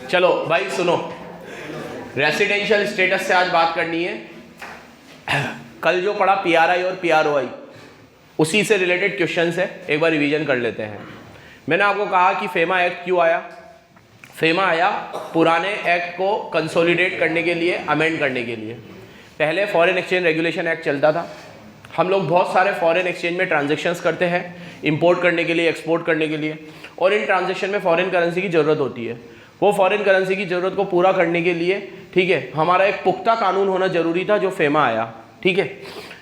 चलो भाई सुनो, रेसिडेंशियल स्टेटस से आज बात करनी है। कल जो पढ़ा पीआरआई और पीआरओआई, उसी से रिलेटेड क्वेश्चंस है, एक बार रिवीजन कर लेते हैं। मैंने आपको कहा कि फेमा एक्ट क्यों आया। फेमा आया पुराने एक्ट को कंसोलिडेट करने के लिए, अमेंड करने के लिए। पहले फॉरेन एक्सचेंज रेगुलेशन एक्ट चलता था, हम लोग बहुत सारे फॉरेन एक्सचेंज में ट्रांजेक्शन्स करते हैं, इंपोर्ट करने के लिए, एक्सपोर्ट करने के लिए, और इन ट्रांजेक्शन में फॉरेन करेंसी की ज़रूरत होती है। वो फॉरेन करेंसी की ज़रूरत को पूरा करने के लिए, ठीक है, हमारा एक पुख्ता कानून होना जरूरी था, जो फेमा आया, ठीक है।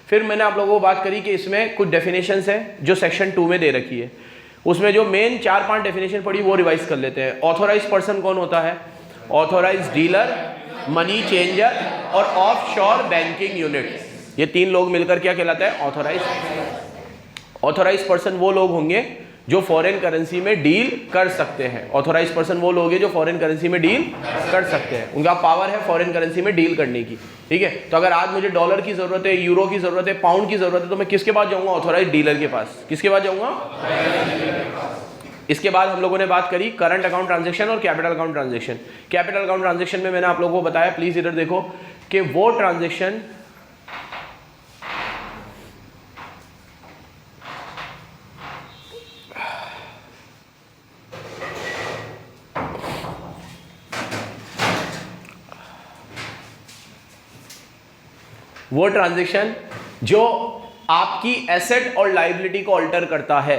फिर मैंने आप लोगों को बात करी कि इसमें कुछ डेफिनेशंस है जो सेक्शन 2 में दे रखी है। उसमें जो मेन 4-5 डेफिनेशन पड़ी वो रिवाइज कर लेते हैं। ऑथोराइज पर्सन कौन होता है? ऑथोराइज डीलर, मनी चेंजर और ऑफशोर बैंकिंग यूनिट, ये 3 लोग मिलकर क्या कहलाता है? ऑथोराइज। ऑथोराइज पर्सन वो लोग होंगे जो फॉरेन करेंसी में डील कर सकते हैं। ऑथोराइज पर्सन वो लोग हैं जो फॉरेन करेंसी में डील कर सकते हैं, उनका पावर है फॉरेन करेंसी में डील करने की, ठीक है। तो अगर आज मुझे डॉलर की जरूरत है, यूरो की जरूरत है, पाउंड की जरूरत है, तो मैं किसके पास जाऊंगा? ऑथोराइज डीलर के पास। किसके पास जाऊंगा? इसके बाद हम लोगों ने बात करी करंट अकाउंट ट्रांजेक्शन और capital account transaction. Capital account transaction में मैंने आप लोगों को बताया, प्लीज इधर देखो, कि वो ट्रांजेक्शन जो आपकी एसेट और लायबिलिटी को अल्टर करता है।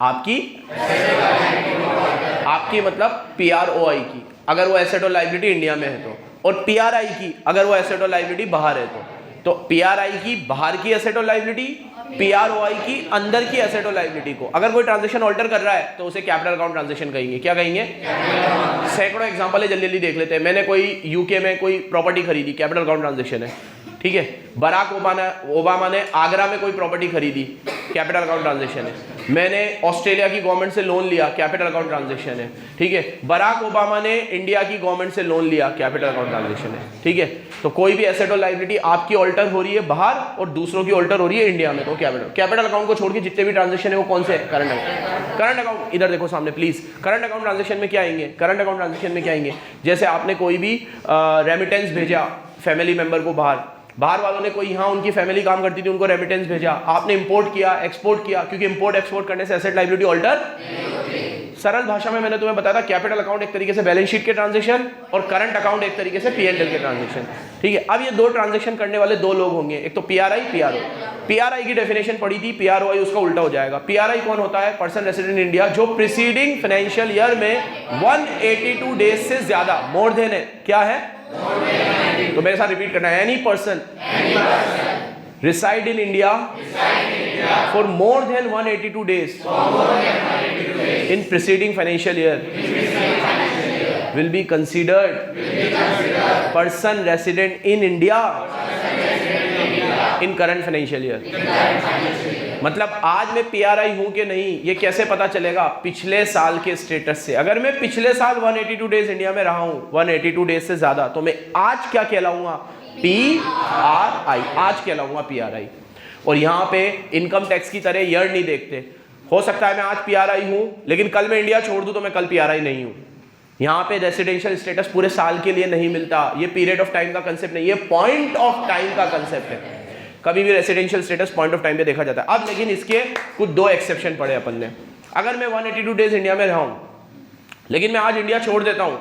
आपकी मतलब पीआरओआई की, अगर वो एसेट और लायबिलिटी इंडिया में है तो, और पीआरआई की अगर वो एसेट और लायबिलिटी बाहर है तो पीआरआई की बाहर की एसेट और लायबिलिटी, पीआरओआई की अंदर की एसेट और लायबिलिटी को अगर कोई ट्रांजेक्शन ऑल्टर कर रहा है तो उसे कैपिटल अकाउंट ट्रांजेक्शन कहेंगे। क्या कहेंगे? सैकड़ों एग्जांपल है, जल्दी जल्दी देख लेते हैं। मैंने कोई यूके में कोई प्रॉपर्टी खरीदी, कैपिटल अकाउंट ट्रांजेक्शन है, ठीक है। बराक ओबामा ने आगरा में कोई प्रॉपर्टी खरीदी, कैपिटल अकाउंट ट्रांजेक्शन है। मैंने ऑस्ट्रेलिया की गवर्नमेंट से लोन लिया, कैपिटल अकाउंट ट्रांजेक्शन है, ठीक है। बराक ओबामा ने इंडिया की गवर्नमेंट से लोन लिया, कैपिटल अकाउंट ट्रांजेक्शन है, ठीक है। तो कोई भी एसेट और लायबिलिटी आपकी ऑल्टर हो रही है बाहर और दूसरों की ऑल्टर हो रही है इंडिया में, तो कैपिटल अकाउंट को छोड़ के जितने भी ट्रांजेक्शन है वो कौन से? Current account. करंट अकाउंट इधर देखो सामने प्लीज। करंट अकाउंट ट्रांजेक्शन में क्या आएंगे? करंट अकाउंट ट्रांजेक्शन में क्या आएंगे? जैसे आपने कोई भी रेमिटेंस भेजा फैमिली मेंबर को बाहर वालों ने कोई यहाँ उनकी फैमिली काम करती थी, उनको रेमिटेंस भेजा, आपने इंपोर्ट किया, एक्सपोर्ट किया, क्योंकि इंपोर्ट एक्सपोर्ट करने से एसेट लायबिलिटी ऑल्टर। सरल भाषा में मैंने तुम्हें बताया था, कैपिटल अकाउंट एक तरीके से बैलेंस शीट के ट्रांजेक्शन और करंट अकाउंट एक तरीके से पीएनएल के ट्रांजेक्शन, ठीक है। अब ये 2 ट्रांजेक्शन करने वाले 2 लोग होंगे, एक तो पीआरआई, पीआरओ। पीआरआई की डेफिनेशन पढ़ी थी, पीआरओआई उसका उल्टा हो जाएगा। पीआरआई कौन होता है? पर्सन रेसिडेंट इन इंडिया जो प्रीसीडिंग फाइनेंशियल ईयर में 182 डेज से ज्यादा, मोर देन है, क्या है? तो मेरे साथ रिपीट करना है, any person reside in India for more than 182 days in preceding financial year will be considered person resident in India in current financial year। मतलब आज मैं पीआरआई हूं कि नहीं ये कैसे पता चलेगा? पिछले साल के स्टेटस से। अगर मैं पिछले साल 182 डेज इंडिया में रहा हूं, 182 डेज से ज्यादा, तो मैं आज क्या कहलाऊंगा? पीआरआई, आज कहलाऊंगा पीआरआई। और यहाँ पे इनकम टैक्स की तरह ईयर नहीं देखते। हो सकता है मैं आज पीआरआई हूं लेकिन कल मैं इंडिया छोड़ दूं तो मैं कल पीआरआई नहीं हूं। यहाँ पे रेसिडेंशियल स्टेटस पूरे साल के लिए नहीं मिलता, ये पीरियड ऑफ टाइम का कंसेप्ट नहीं, ये पॉइंट ऑफ टाइम का कंसेप्ट है। कभी भी residential status point of time पे देखा जाता है। अब लेकिन इसके कुछ 2 एक्सेप्शन पड़े अपन ने। अगर मैं 182 डेज इंडिया में रहा हूं लेकिन मैं आज इंडिया छोड़ देता हूं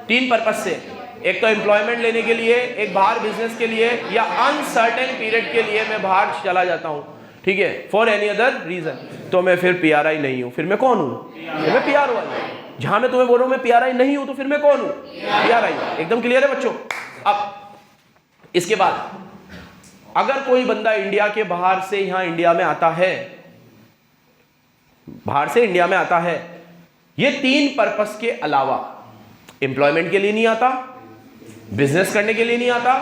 3 पर्पज से, एक तो एम्प्लॉयमेंट लेने के लिए, एक बाहर बिजनेस के लिए, या अनसर्टेन पीरियड के लिए मैं बाहर चला जाता हूं, ठीक है, फॉर एनी अदर रीजन, तो मैं फिर पीआरआई नहीं हूं। फिर मैं कौन हूं? फिर मैं पीआरओआई हूं। जहां मैं तुम्हें बोल रहा हूं मैं पीआरआई नहीं हूं, तो फिर मैं कौन हूं? पीआरआई। एकदम क्लियर है बच्चों? अब इसके बाद अगर कोई बंदा इंडिया के बाहर से यहां इंडिया में आता है, बाहर से इंडिया में आता है, ये 3 पर्पस के अलावा एम्प्लॉयमेंट के लिए नहीं आता, बिजनेस करने के लिए नहीं आता,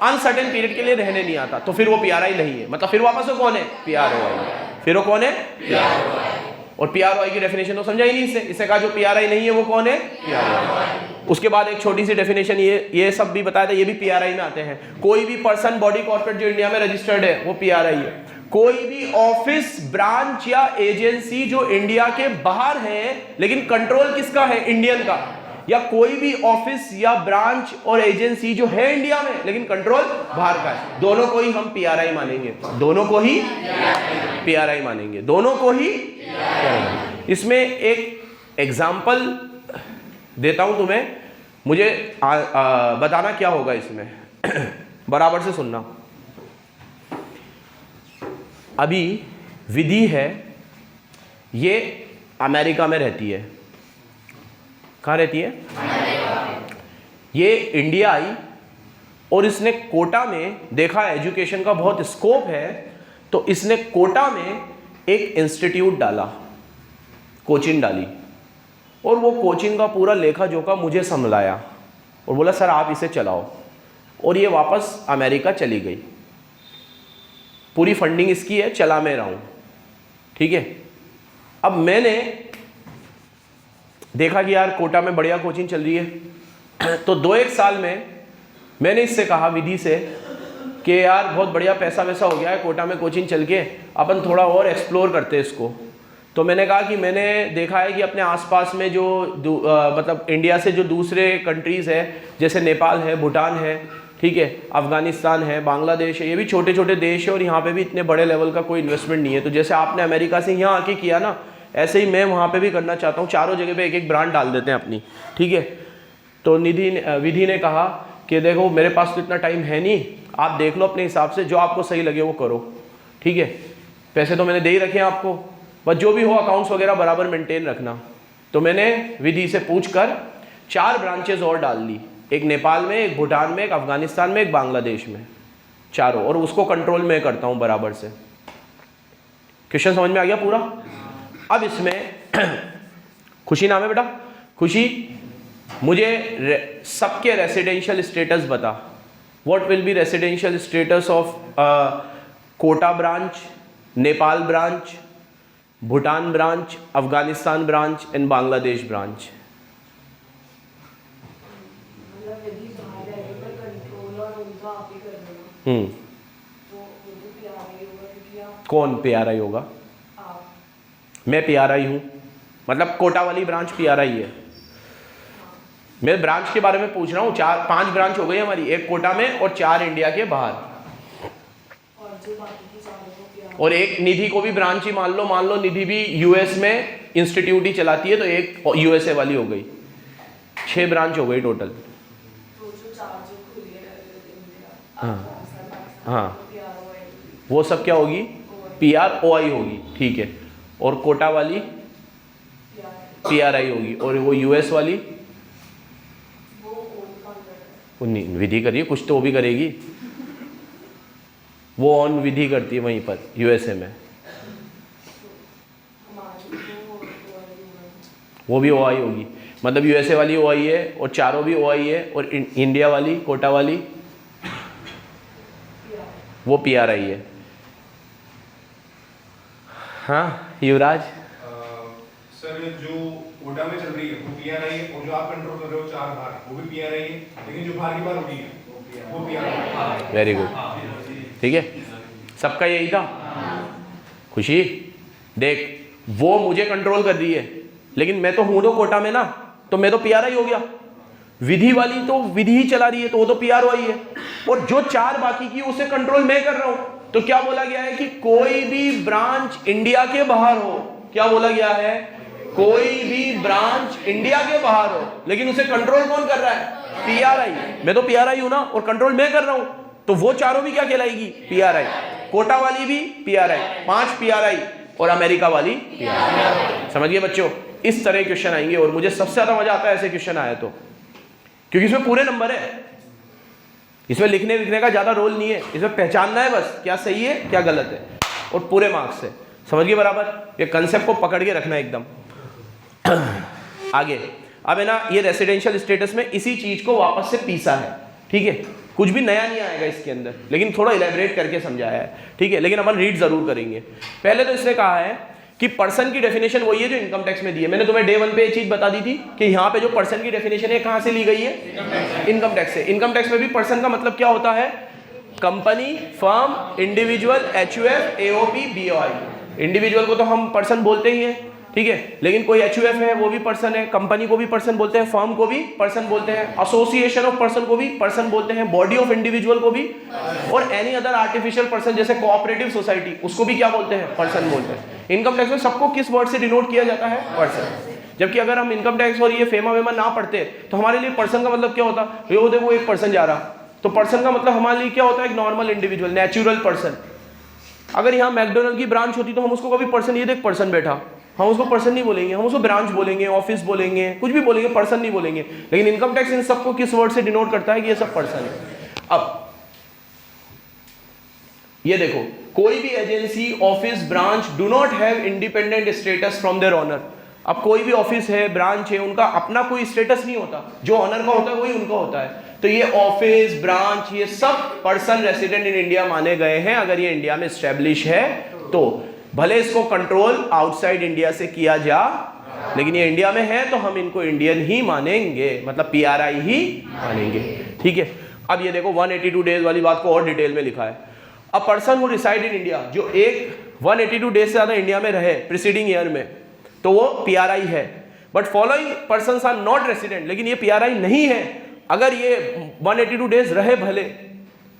अनसर्टेन पीरियड के लिए रहने नहीं आता, तो फिर वो पीआरआई नहीं है। मतलब फिर वापस वो कौन है? पीआरओआई। फिर वो कौन है? पीआरओआई। और पीआरओआई की डेफिनेशन तो समझा ही नहीं इससे कहा जो पीआरआई नहीं है वो कौन है? पीआरओआई। उसके बाद एक छोटी सी डेफिनेशन, ये सब भी बताया था, ये भी पीआरआई में आते हैं। कोई भी पर्सन, बॉडी, कॉर्पोरेट जो इंडिया में रजिस्टर्ड है वो पीआरआई है। कोई भी ऑफिस, ब्रांच या एजेंसी जो इंडिया के बाहर है लेकिन कंट्रोल किसका है? इंडियन का। या कोई भी ऑफिस या ब्रांच और एजेंसी जो है इंडिया में लेकिन कंट्रोल बाहर का है, दोनों को ही हम पीआरआई मानेंगे, दोनों को ही पीआरआई मानेंगे, दोनों को ही। इसमें एक एग्जाम्पल देता हूं तुम्हें, मुझे बताना क्या होगा इसमें। बराबर से सुनना। अभी विधि है, ये अमेरिका में रहती है। कहाँ रहती है? ये इंडिया आई और इसने कोटा में देखा एजुकेशन का बहुत स्कोप है, तो इसने कोटा में एक इंस्टीट्यूट डाला, कोचिंग डाली, और वो कोचिंग का पूरा लेखा जोखा मुझे संभलाया और बोला सर आप इसे चलाओ, और ये वापस अमेरिका चली गई। पूरी फंडिंग इसकी है, चला मैं रहा हूँ, ठीक है। अब मैंने देखा कि यार कोटा में बढ़िया कोचिंग चल रही है, तो 2-1 साल में मैंने इससे कहा विधि से कि यार बहुत बढ़िया पैसा वैसा हो गया है कोटा में कोचिंग चल के, अपन थोड़ा और एक्सप्लोर करते हैं इसको। तो मैंने कहा कि मैंने देखा है कि अपने आसपास में जो मतलब इंडिया से जो दूसरे कंट्रीज़ है, जैसे नेपाल है, भूटान है, ठीक है, अफगानिस्तान है, बांग्लादेश है, ये भी छोटे छोटे देश है और यहाँ पे भी इतने बड़े लेवल का कोई इन्वेस्टमेंट नहीं है। तो जैसे आपने अमेरिका से यहाँ आके किया ना, ऐसे ही मैं वहाँ पे भी करना चाहता हूँ। चारों जगह पे एक एक ब्रांड डाल देते हैं अपनी, ठीक है। तो विधि ने कहा कि देखो मेरे पास तो इतना टाइम है नहीं, आप देख लो अपने हिसाब से, जो आपको सही लगे वो करो, ठीक है। पैसे तो मैंने दे ही रखे हैं आपको, बस जो भी हो अकाउंट्स वगैरह बराबर मेंटेन रखना। तो मैंने विधि से पूछ कर 4 ब्रांचेज और डाल दी, एक नेपाल में, एक भूटान में, एक अफगानिस्तान में, एक बांग्लादेश में, चारों, और उसको कंट्रोल में करता हूँ बराबर से। क्वेश्चन समझ में आ गया पूरा? अब इसमें खुशी नाम है बेटा, खुशी मुझे सबके रेसिडेंशियल स्टेटस बता। What will be residential status of Kota branch, Nepal branch, Bhutan branch, Afghanistan branch and Bangladesh branch? कौन पीआरआई होगा? मैं पीआरआई हूँ, मतलब कोटा वाली ब्रांच पीआरआई है। मैं ब्रांच के बारे में पूछ रहा हूँ। 4-5 ब्रांच हो गई हमारी, एक कोटा में और 4 इंडिया के बाहर, और एक निधि को भी ब्रांच ही मान लो निधि भी यूएस में इंस्टीट्यूट ही चलाती है, तो एक यूएसए वाली हो गई। 6 ब्रांच हो गई टोटल। हाँ, वो सब क्या होगी? पीआरओआई होगी, ठीक है। और कोटा वाली पीआरआई होगी, और वो यूएस वाली विधि करिए, कुछ तो वो भी करेगी, वो ऑन विधि करती है वहीं पर यूएसए में, वो भी ओआई होगी। मतलब यूएसए वाली ओआई है और चारों भी ओआई है, और इंडिया वाली कोटा वाली वो पीआरआई है। हाँ युवराज? सर जो कोटा में चल रही है वो पीआरआई है, और जो आप कंट्रोल कर रहे हो 4 बार वो भी पीआरआई है, लेकिन जो बाहर की बार होगी वो पीआरआई है। वेरी गुड, ठीक है, सबका यही था। खुशी देख, वो मुझे कंट्रोल कर रही है, लेकिन मैं तो हूं तो कोटा में ना, तो मैं तो पीआरआई हो गया। विधि वाली तो विधि ही चला रही है, तो वो तो पीआरओआई है, और जो 4 बाकी की उसे कंट्रोल मैं कर रहा हूं। तो क्या बोला गया है कि कोई भी ब्रांच इंडिया के बाहर हो, क्या बोला गया है? कोई भी ब्रांच इंडिया के बाहर हो, लेकिन उसे कंट्रोल कौन कर रहा है? पीआरआई। मैं तो पीआरआई हूं ना, और कंट्रोल मैं कर रहा हूं, तो वो चारों भी क्या कहलाएगी? पीआरआई। कोटा वाली भी पीआरआई, 5 पीआरआई, और अमेरिका वाली पीआरआई। समझिए बच्चों, इस तरह क्वेश्चन आएंगे, और मुझे सबसे ज्यादा मजा आता है ऐसे क्वेश्चन आए तो, क्योंकि इसमें पूरे नंबर है, इसमें लिखने लिखने का ज्यादा रोल नहीं है, इसमें पहचानना है बस क्या सही है क्या गलत है, और पूरे मार्क्स है। समझिए बराबर, ये कंसेप्ट को पकड़ के रखना एकदम। आगे अब है ना, ये रेसिडेंशियल स्टेटस में इसी चीज को वापस से पीसा है, ठीक है। कुछ भी नया नहीं आएगा इसके अंदर, लेकिन थोड़ा इलेबरेट करके समझाया है, ठीक है। लेकिन अपन रीड जरूर करेंगे। पहले तो इसने कहा है कि पर्सन की डेफिनेशन वही है जो इनकम टैक्स में दी है। मैंने तुम्हें डे 1 पे ये चीज बता दी थी कि यहाँ पे जो पर्सन की डेफिनेशन है कहाँ से ली गई है? इनकम टैक्स से। इनकम टैक्स में भी पर्सन का मतलब क्या होता है? Company, firm, individual, HUF, AOP, BOI. Individual को तो हम पर्सन बोलते ही हैं, ठीक है। लेकिन कोई HUF है वो भी पर्सन है, कंपनी को भी पर्सन बोलते हैं, फर्म को भी पर्सन बोलते हैं, एसोसिएशन ऑफ पर्सन को भी पर्सन बोलते हैं, बॉडी ऑफ इंडिविजुअल को भी, और एनी अदर आर्टिफिशियल पर्सन जैसे कोऑपरेटिव सोसाइटी उसको भी क्या बोलते हैं, पर्सन बोलते हैं। इनकम टैक्स में सबको किस वर्ड से डिनोट किया जाता है, पर्सन। जबकि अगर हम इनकम टैक्स और ये फेमा वेमा ना पढ़ते तो हमारे लिए पर्सन का मतलब क्या होता, ये देखो एक पर्सन जा रहा, तो पर्सन का मतलब हमारे लिए क्या होता है, एक नॉर्मल इंडिविजुअल, नेचुरल पर्सन। अगर यहाँ मैकडोनल्ड की ब्रांच होती तो हम उसको कभी पर्सन, ये देख पर्सन बैठा, हम उसको पर्सन नहीं बोलेंगे, हम उसको ब्रांच बोलेंगे, ऑफिस बोलेंगे, कुछ भी बोलेंगे, पर्सन नहीं बोलेंगे। लेकिन इनकम टैक्स इन सबको किस वर्ड से डिनोट करता है कि ये सब पर्सन है। अब ये देखो, कोई भी agency, office, branch do not have independent status from their owner. अब कोई भी ऑफिस है, ब्रांच है, उनका अपना कोई स्टेटस नहीं होता, जो ओनर का होता है वही उनका होता है। तो ये ऑफिस, ब्रांच, ये सब पर्सन रेसिडेंट इन इंडिया माने गए हैं अगर ये इंडिया में एस्टेब्लिश है तो। भले इसको कंट्रोल आउटसाइड इंडिया से किया जा, लेकिन ये इंडिया में है तो हम इनको इंडियन ही मानेंगे, मतलब PRI ही मानेंगे, ठीक है। अब ये देखो 182 डेज वाली बात को और डिटेल में लिखा है। A person who reside in India, जो एक 182 डेज से ज्यादा इंडिया में रहे प्रीसीडिंग ईयर में, तो वो PRI है। But following persons are not resident, लेकिन ये PRI नहीं है अगर ये 182 डेज रहे, भले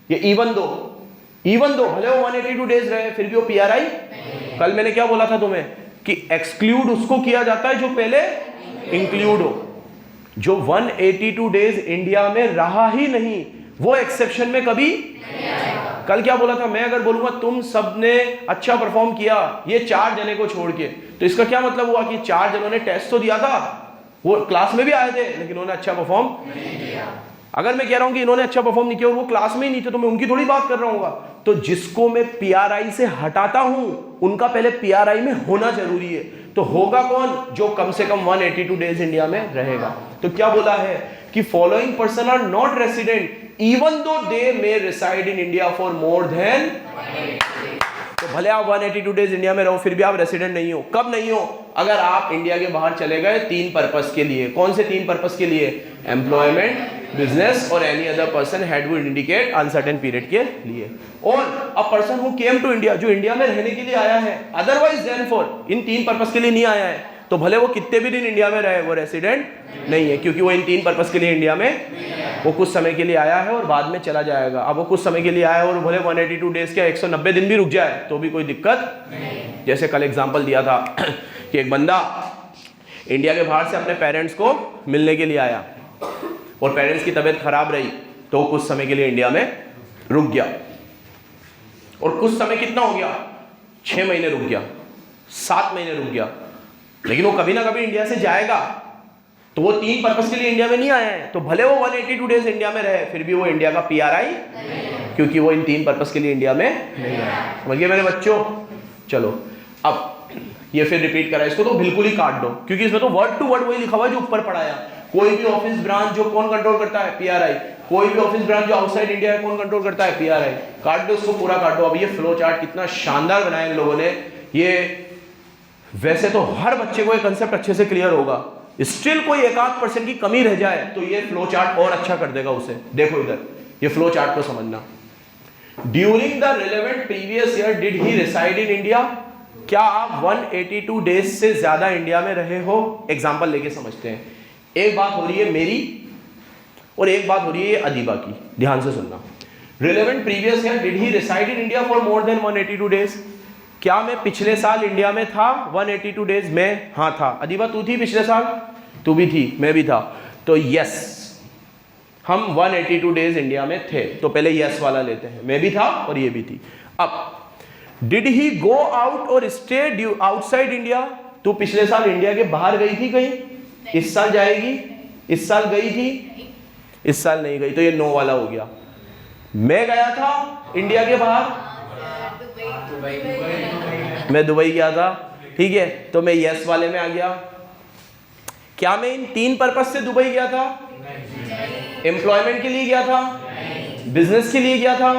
ये इवन दो भले वो 182 डेज रहे फिर भी वो PRI। कल मैंने क्या बोला था तुम्हें कि एक्सक्लूड उसको किया जाता है जो पहले इंक्लूड हो। जो 182 डेज इंडिया में रहा ही नहीं वो एक्सेप्शन में कभी, कल क्या बोला था, मैं अगर बोलूंगा तुम सबने अच्छा परफॉर्म किया ये 4 जने को छोड़ के, तो इसका क्या मतलब हुआ कि 4 जनों ने टेस्ट तो दिया था, वो क्लास में भी आए थे लेकिन उन्होंने अच्छा परफॉर्म नहीं किया। अगर मैं कह रहा हूं कि इन्होंने अच्छा परफॉर्म नहीं किया और वो क्लास में ही नहीं थे तो मैं उनकी थोड़ी बात कर रहा हूँ। तो जिसको मैं PRI से हटाता हूं उनका पहले PRI में होना जरूरी है। तो होगा कौन, जो कम से कम 182 डेज इंडिया में रहेगा। तो क्या बोला है कि following person are not resident even though they may reside in India for more than, तो भले आप 182 डेज इंडिया में रहो फिर भी आप रेसिडेंट नहीं हो। कब नहीं हो, अगर आप इंडिया के बाहर चले गए 3 पर्पस के लिए। कौन से 3 पर्पस के लिए, एम्प्लॉयमेंट, बिजनेस और any other person had would indicate uncertain period के लिए। और a person who came to India, जो इंडिया में रहने के लिए आया है, otherwise than for, in 3 purpose के लिए नहीं आया है, तो भले वो कितने भी दिन इंडिया में रहे वो रेसिडेंट नहीं है, क्योंकि वो इन 3 पर्पस के लिए इंडिया में, वो कुछ समय के लिए आया है और बाद में चला जाएगा। अब वो कुछ समय के लिए आया है और भले 182 डेज के 190 दिन भी रुक जाए तो भी कोई दिक्कत नहीं। जैसे कल एग्जांपल दिया था कि एक बंदा इंडिया के बाहर से अपने पेरेंट्स को मिलने के लिए आया और पेरेंट्स की तबीयत खराब रही तो वो कुछ समय के लिए इंडिया में रुक गया। और कुछ समय कितना हो गया, 6 महीने रुक गया, 7 महीने रुक गया, लेकिन वो कभी ना कभी इंडिया से जाएगा। तो वो 3 पर्पस के लिए इंडिया में नहीं आया है, तो भले वो 182 डेज इंडिया में रहे फिर भी वो इंडिया का PRI, क्योंकि वो इन 3 पर्पस के लिए इंडिया में नहीं आया। समझ गए मेरे बच्चों। चलो अब ये फिर रिपीट करा, इसको तो बिल्कुल ही काट दो क्योंकि इसमें तो वर्ड टू वर्ड वही लिखा हुआ है जो ऊपर पढ़ाया। कोई भी ऑफिस ब्रांच जो कौन कंट्रोल करता है, PRI। कोई भी ऑफिस ब्रांच जो आउटसाइड इंडिया है कौन कंट्रोल करता है, PRI। काट दो इसको, पूरा काट दो। अब ये फ्लो चार्ट कितना शानदार बनाया इन लोगों ने। ये वैसे तो हर बच्चे को ये कंसेप्ट अच्छे से क्लियर होगा, स्टिल कोई 1-8% की कमी रह जाए तो ये फ्लो चार्ट और अच्छा कर देगा उसे। देखो इधर ये फ्लो चार्ट को समझना। During the relevant previous year did he reside in India, क्या आप 182 डेज से ज्यादा इंडिया में रहे हो? एग्जांपल लेके समझते हैं। एक बात हो रही है मेरी और एक बात हो रही है अदीबा की, ध्यान से सुनना। Relevant previous year did he reside in India for more than 182 days, क्या मैं पिछले साल इंडिया में था 182 डेज में? हाँ था। अदीबा तू थी पिछले साल? तू भी थी, मैं भी था। तो यस, हम 182 डेज इंडिया में थे, तो पहले यस वाला लेते हैं। मैं भी था और ये भी थी। अब डिड ही गो आउट और स्टे आउटसाइड इंडिया, तू पिछले साल इंडिया के बाहर गई थी कहीं? इस साल जाएगी? इस साल गई थी? इस साल नहीं गई, तो ये नो वाला हो गया। मैं गया था इंडिया के बाहर, मैं दुबई गया था, ठीक है, तो मैं यस वाले में आ गया। क्या मैं इन 3 पर्पस से दुबई गया था? एम्प्लॉयमेंट के लिए गया था, बिजनेस के लिए गया था,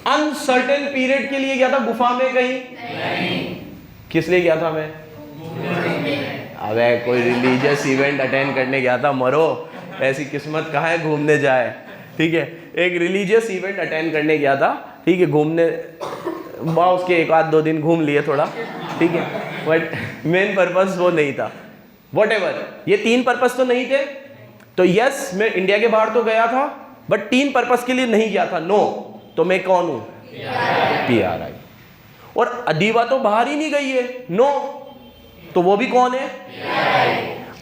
अनसर्टेन पीरियड के लिए गया था, गुफा में कहीं? किस लिए गया था मैं? अबे कोई रिलीजियस इवेंट अटेंड करने गया था, मरो, ऐसी किस्मत कहाँ है घूमने जाए, ठीक है। एक रिलीजियस इवेंट अटेंड करने गया था, ठीक है, घूमने, उसके 1-2 दिन घूम लिए थोड़ा, ठीक है। बट मेन पर्पस वो नहीं था। व्हाटएवर, ये 3 पर्पस तो नहीं थे। तो यस, मैं इंडिया के बाहर तो गया था, बट 3 पर्पस के लिए नहीं गया था। नो, तो मैं कौन हूं? PRI। और अदीबा तो बाहर ही नहीं गई है। नो, तो वो भी कौन है?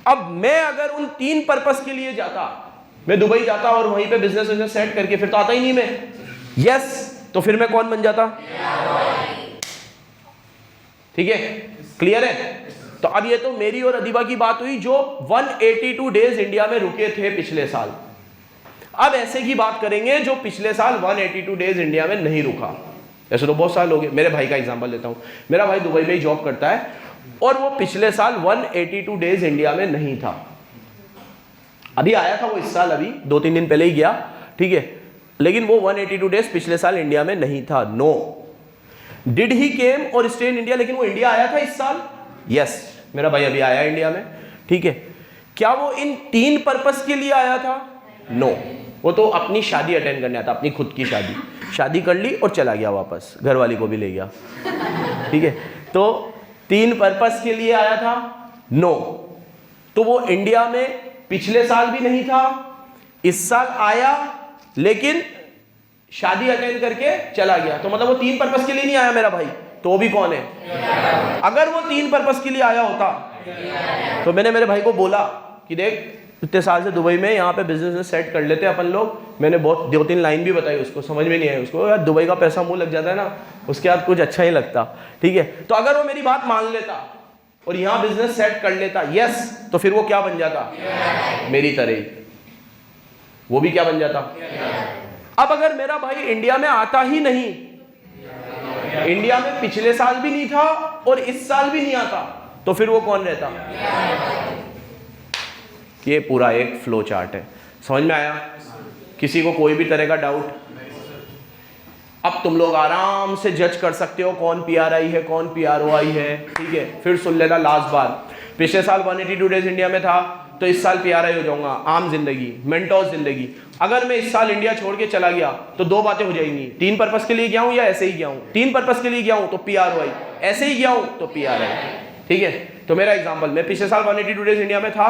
अब मैं अगर उन 3 पर्पस के लिए जाता, मैं दुबई जाता और वहीं पे बिजनेस सेट करके, फिर तो आता ही नहीं मैं। यस, तो फिर मैं कौन बन जाता? ठीक है, क्लियर है? तो अब ये तो मेरी और अदीबा की बात हुई जो 182 डेज इंडिया में रुके थे पिछले साल। अब ऐसे की बात करेंगे जो पिछले साल 182 डेज इंडिया में नहीं रुका। ऐसे तो बहुत साल हो गए। मेरे भाई का एग्जांपल लेता हूं। मेरा भाई दुबई में ही जॉब करता है और वो पिछले साल 182 डेज इंडिया में नहीं था। अभी आया था वो इस साल, अभी 2-3 दिन पहले ही गया, ठीक है, लेकिन वो 182 डेज पिछले साल इंडिया में नहीं था। नो, डिड ही केम और स्टे इन इंडिया, लेकिन वो इंडिया आया था इस साल। यस, मेरा भाई अभी आया इंडिया में, ठीक है। क्या वो इन 3 पर्पस के लिए आया था? नो, वो तो अपनी शादी अटेंड करने आया था, अपनी खुद की शादी कर ली और चला गया वापस, घर वाली को भी ले गया, ठीक है। तो 3 पर्पस के लिए आया था। नो, तो वो इंडिया में पिछले साल भी नहीं था, इस साल आया लेकिन शादी अटेंड करके चला गया। तो मतलब वो 3 पर्पस के लिए नहीं आया मेरा भाई। तो भी कौन है? अगर वो 3 पर्पस के लिए आया होता तो मैंने मेरे भाई को बोला कि देख, इतने साल से दुबई में यहाँ पे बिजनेस सेट कर लेते अपन लोग। मैंने बहुत 2-3 लाइन भी बताई उसको, समझ में नहीं आई उसको। यार दुबई का पैसा मुंह लग जाता है ना, उसके बाद कुछ अच्छा ही लगता, ठीक है। तो अगर वो मेरी बात मान लेता और यहाँ बिजनेस सेट कर लेता, यस, तो फिर वो क्या बन जाता? मेरी तरह ही वो भी क्या बन जाता? अब अगर मेरा भाई इंडिया में आता ही नहीं, इंडिया में पिछले साल भी नहीं था और इस साल भी नहीं आता, तो फिर वो कौन रहता? ये पूरा एक फ्लो चार्ट है। समझ में आया? किसी को कोई भी तरह का डाउट? अब तुम लोग आराम से जज कर सकते हो कौन PRI है, कौन PROI है, ठीक है। फिर सुन लेना लास्ट बार, पिछले साल 182 डेज इंडिया में था, तो इस साल PRI हो जाऊंगा। आम जिंदगी, मेंटोस जिंदगी। अगर मैं इस साल इंडिया छोड़ के चला गया तो 2 बातें हो जाएंगी। 3 पर्पस के लिए गया हूं या ऐसे ही गया हूं? 3 पर्पस के लिए गया हूं तो PROI, ऐसे ही गया हूं तो PRI, ठीक है। तो मेरा एग्जाम्पल, मैं पिछले साल 182 डेज इंडिया में था,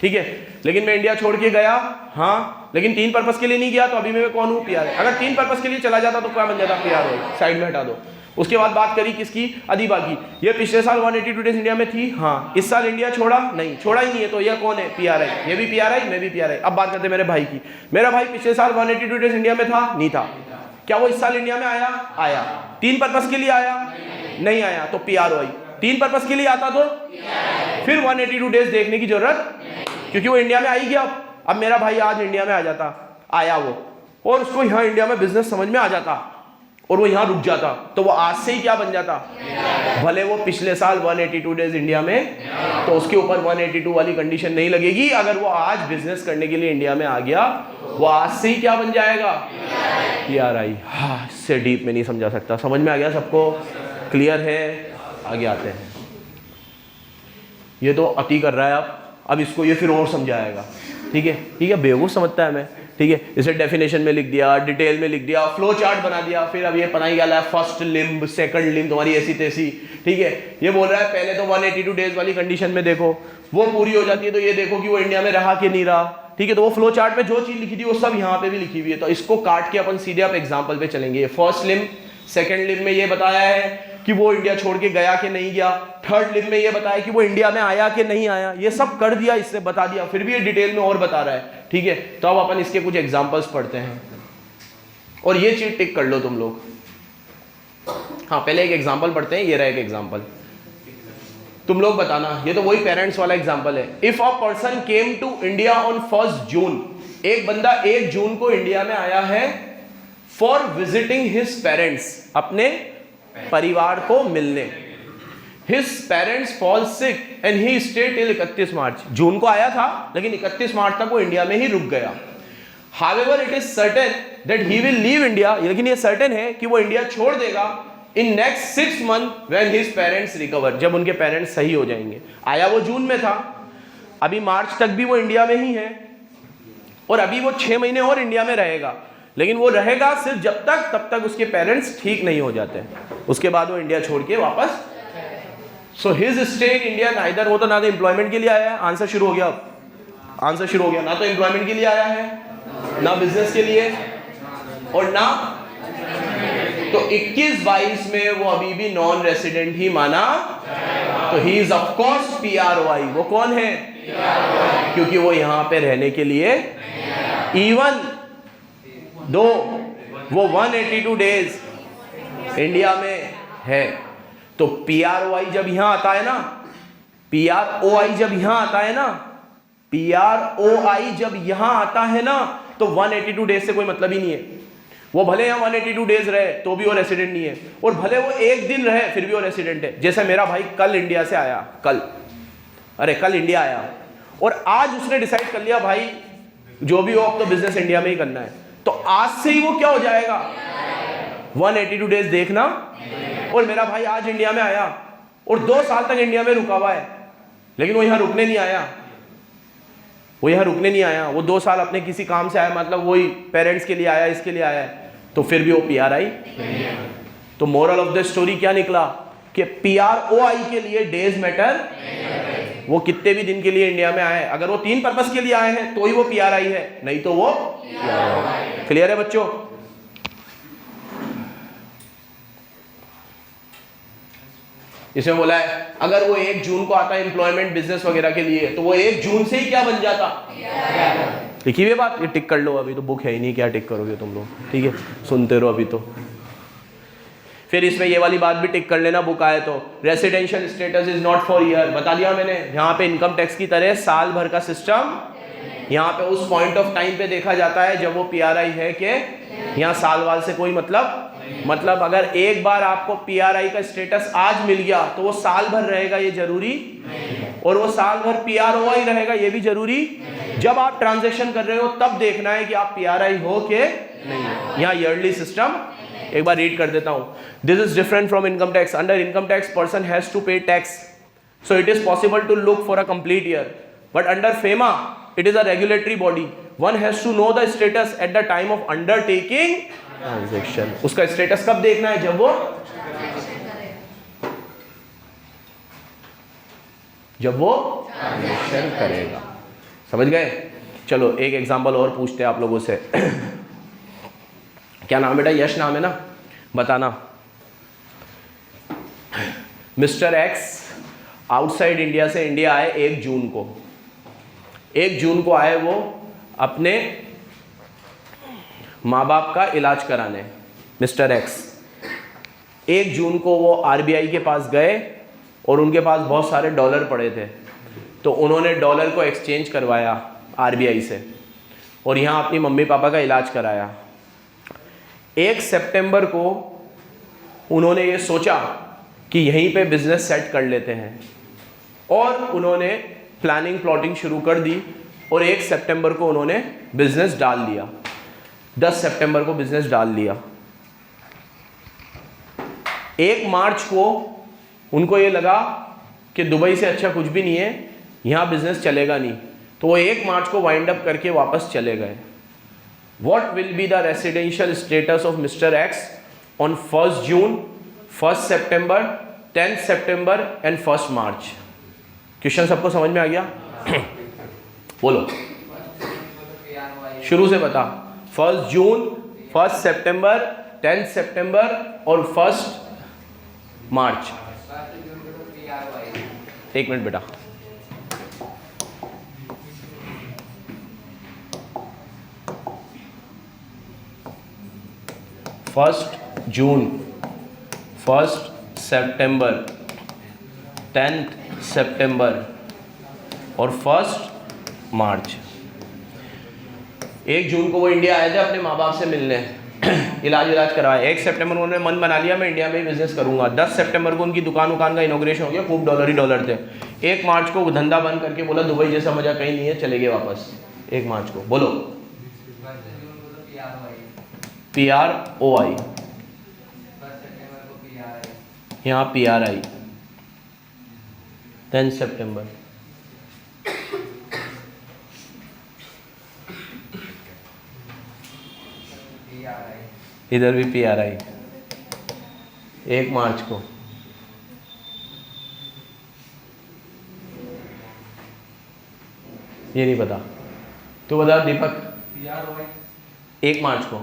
ठीक है, लेकिन मैं इंडिया छोड़ के गया, हाँ, लेकिन 3 पर्पस के लिए नहीं गया, तो अभी मैं कौन हूँ? PRI। अगर 3 पर्पस के लिए चला जाता तो क्या बन जाता? PROI। साइड में हटा दो। उसके बाद बात करी किसकी? अदीबा की। ये पिछले साल 182 डेज इंडिया में थी, हाँ, इस साल इंडिया छोड़ा नहीं, छोड़ा ही नहीं है, तो यह कौन है? PRI। ये भी PRI, मैं भी PRI। अब बात करते हैं मेरे भाई की। मेरा भाई पिछले साल 182 डेज इंडिया में था, नहीं था। क्या वो इस साल इंडिया में आया? आया। 3 पर्पस के लिए आया? नहीं आया, तो PROI। 3 पर्पस के लिए आता तो फिर 182 डेज देखने की जरूरत, क्योंकि वो इंडिया में आ ही गया। अब मेरा भाई आज इंडिया में आ जाता, आया वो, और उसको यहाँ इंडिया में बिजनेस समझ में आ जाता और वो यहाँ रुक जाता, तो वो आज से ही क्या बन जाता? भले वो पिछले साल 182 डेज इंडिया में, तो उसके ऊपर 182 वाली कंडीशन नहीं लगेगी। अगर वो आज बिजनेस करने के लिए इंडिया में आ गया, वो आज से ही क्या बन जाएगा? PRI। हाँ, इससे डीप में नहीं समझा सकता। समझ में आ गया सबको? क्लियर है? आगे आते हैं। ये तो अति कर रहा है अब इसको ये फिर और समझाएगा, ठीक है, ठीक है। बेवकूफ़ समझता है मैं, ठीक है। इसे डेफिनेशन में लिख दिया, डिटेल में लिख दिया, फ्लो चार्ट बना दिया, फिर अब ये पता ही क्या है, फर्स्ट लिम्ब, सेकंड लिम्ब तुम्हारी ऐसी तैसी, ठीक है। ये बोल रहा है पहले तो 182 डेज वाली कंडीशन में देखो, वो पूरी हो जाती है तो ये देखो कि वो इंडिया में रहा कि नहीं रहा, ठीक है। तो वो फ्लो चार्ट में जो चीज़ लिखी थी वो सब यहाँ पे भी लिखी हुई है। तो इसको काट के अपन सीधे आप एग्जाम्पल पे चलेंगे। फर्स्ट लिम्ब, सेकंड लिम्ब में ये बताया है कि वो इंडिया छोड़ के गया कि नहीं गया। थर्ड लिम्ब में ये बताया कि वो इंडिया में आया कि नहीं आया। ये सब कर दिया, इससे बता दिया, फिर भी ये डिटेल में और बता रहा है, ठीक है। तो अब अपन इसके कुछ एग्जांपल्स पढ़ते हैं और ये चीज टिक कर लो तुम लोग। हाँ, पहले एक एग्जांपल पढ़ते हैं। ये रहा एक एग्जांपल, तुम लोग बताना। ये तो वही पेरेंट्स वाला एग्जांपल है। If a person came to India on 1 June, एक बंदा 1 जून को इंडिया में आया है फॉर विजिटिंग हिज पेरेंट्स, अपने परिवार को मिलने। His parents fall sick and he stayed till 31 मार्च। जून को आया था लेकिन 31 मार्च तक वो इंडिया में ही रुक गया। However, it is certain that he will leave India, लेकिन ये सर्टेन है कि वो इंडिया छोड़ देगा in next 6 months when his parents recover, जब उनके पेरेंट्स सही हो जाएंगे। आया वो जून में था, अभी मार्च तक भी वो इंडिया में ही है और अभी वो 6 महीने और इंडिया में रहेगा, लेकिन वो रहेगा सिर्फ जब तक, तब तक उसके पेरेंट्स ठीक नहीं हो जाते। उसके बाद वो इंडिया छोड़ के वापस so his stay in India neither, वो तो ना तो एम्प्लॉयमेंट के लिए आया है, आंसर शुरू हो गया, अब आंसर शुरू हो गया, ना तो एम्प्लॉयमेंट के लिए आया है, ना बिजनेस के लिए, और ना, तो 21-22 में वो अभी भी नॉन रेसिडेंट ही माना, तो he is of course PROI। वो कौन है? क्योंकि वो यहां पे रहने के लिए, इवन दो वो 182 डेज इंडिया में है, तो PROI जब यहां आता है ना, PROI जब यहां आता है ना, PROI जब यहां आता है ना, तो 182 डेज से कोई मतलब ही नहीं है। वो भले यहाँ 182 डेज रहे तो भी वो रेसिडेंट नहीं है, और भले वो एक दिन रहे फिर भी वो रेसिडेंट है। जैसे मेरा भाई कल इंडिया से आया, कल इंडिया आया, और आज उसने डिसाइड कर लिया भाई जो भी हो अब तो बिजनेस इंडिया में ही करना है, तो आज से ही वो क्या हो जाएगा, 182 डेज देखना। और मेरा भाई आज इंडिया में आया और 2 साल तक इंडिया में रुका हुआ है, लेकिन वो यहाँ रुकने नहीं आया, वो 2 साल अपने किसी काम से आया, मतलब वही पेरेंट्स के लिए आया, इसके लिए आया है, तो फिर भी वो PRI। तो मोरल ऑफ द स्टोरी क्या निकला कि PROI के लिए डेज मैटर, वो कितने भी दिन के लिए इंडिया में आए, अगर वो 3 पर्पस के लिए आए हैं तो ही वो PRI है, नहीं तो वो क्लियर है बच्चों? इसमें बोला है अगर वो 1 जून को आता है एम्प्लॉयमेंट बिजनेस वगैरह के लिए, तो वो 1 जून से ही क्या बन जाता, लिखी हुई बात, ये टिक कर लो, अभी तो बुक है ही नहीं, क्या टिक करोगे तुम लोग, ठीक है, सुनते रहो अभी तो। फिर इसमें ये वाली बात भी टिक कर लेना, बुक आए तो, residential status is not for year, बता दिया मैंने। यहाँ पे इनकम टैक्स की तरह साल भर का सिस्टम, यहाँ पे उस पॉइंट ऑफ टाइम पे देखा जाता है जब वो PRI है कि यहाँ साल वाल से कोई मतलब अगर एक बार आपको PRI का स्टेटस आज मिल गया तो वो साल भर रहेगा ये जरूरी, और वो साल भर PROI रहेगा ये भी जरूरी। जब आप ट्रांजैक्शन कर रहे हो तब देखना है कि आप PRI हो कि नहीं। यहाँ ईयरली सिस्टम एक बार रीड कर देता हूँ। This is different from income tax. Under income tax person has to pay tax, so it is possible to look for a complete year, but under FEMA it is a regulatory body, one has to know the status at the time of undertaking transaction। उसका status कब देखना है, जब वो transaction करेगा। समझ गए? चलो एक एग्जांपल और पूछते हैं आप लोगों से। क्या नाम बेटा? यश नाम है ना, बताना। मिस्टर एक्स आउटसाइड इंडिया से इंडिया आए 1 जून को। 1 जून को आए वो अपने माँ बाप का इलाज कराने। मिस्टर एक्स 1 जून को वो RBI के पास गए और उनके पास बहुत सारे डॉलर पड़े थे, तो उन्होंने डॉलर को एक्सचेंज करवाया RBI से और यहाँ अपनी मम्मी पापा का इलाज कराया। 1 सितंबर को उन्होंने ये सोचा कि यहीं पे बिजनेस सेट कर लेते हैं, और उन्होंने प्लानिंग प्लॉटिंग शुरू कर दी और 1 सितंबर को उन्होंने बिजनेस डाल लिया। 10 सितंबर को बिजनेस डाल लिया। 1 मार्च को उनको ये लगा कि दुबई से अच्छा कुछ भी नहीं है, यहाँ बिजनेस चलेगा नहीं, तो वो 1 मार्च को वाइंड अप करके वापस चले गए। What will be the residential status of Mr. X on 1st June, 1st September, 10th September and 1st March? Question सबको समझ में आ गया? बोलो शुरू से बता। 1st जून, 1st सितंबर, 10th सितंबर और 1st मार्च। 1 मिनट बेटा। फर्स्ट जून, 1st सितंबर, 10th सितंबर और 1st मार्च। 1 जून को वो इंडिया आए थे अपने माँ बाप से मिलने, इलाज करवाया। 1 सितंबर उन्होंने मन बना लिया मैं इंडिया में ही बिजनेस करूंगा। 10 सितंबर को उनकी दुकान का इनॉग्रेशन हो गया, खूब डॉलर ही डॉलर थे। 1 मार्च को धंधा बंद करके बोला दुबई जैसा मजा कहीं नहीं है, चले गए वापस। 1 मार्च को बोलो PROI, यहाँ PRI। 10 सितंबर इधर भी PRI। 1 मार्च को ये नहीं पता, तो बता दीपक। PROI 1 मार्च को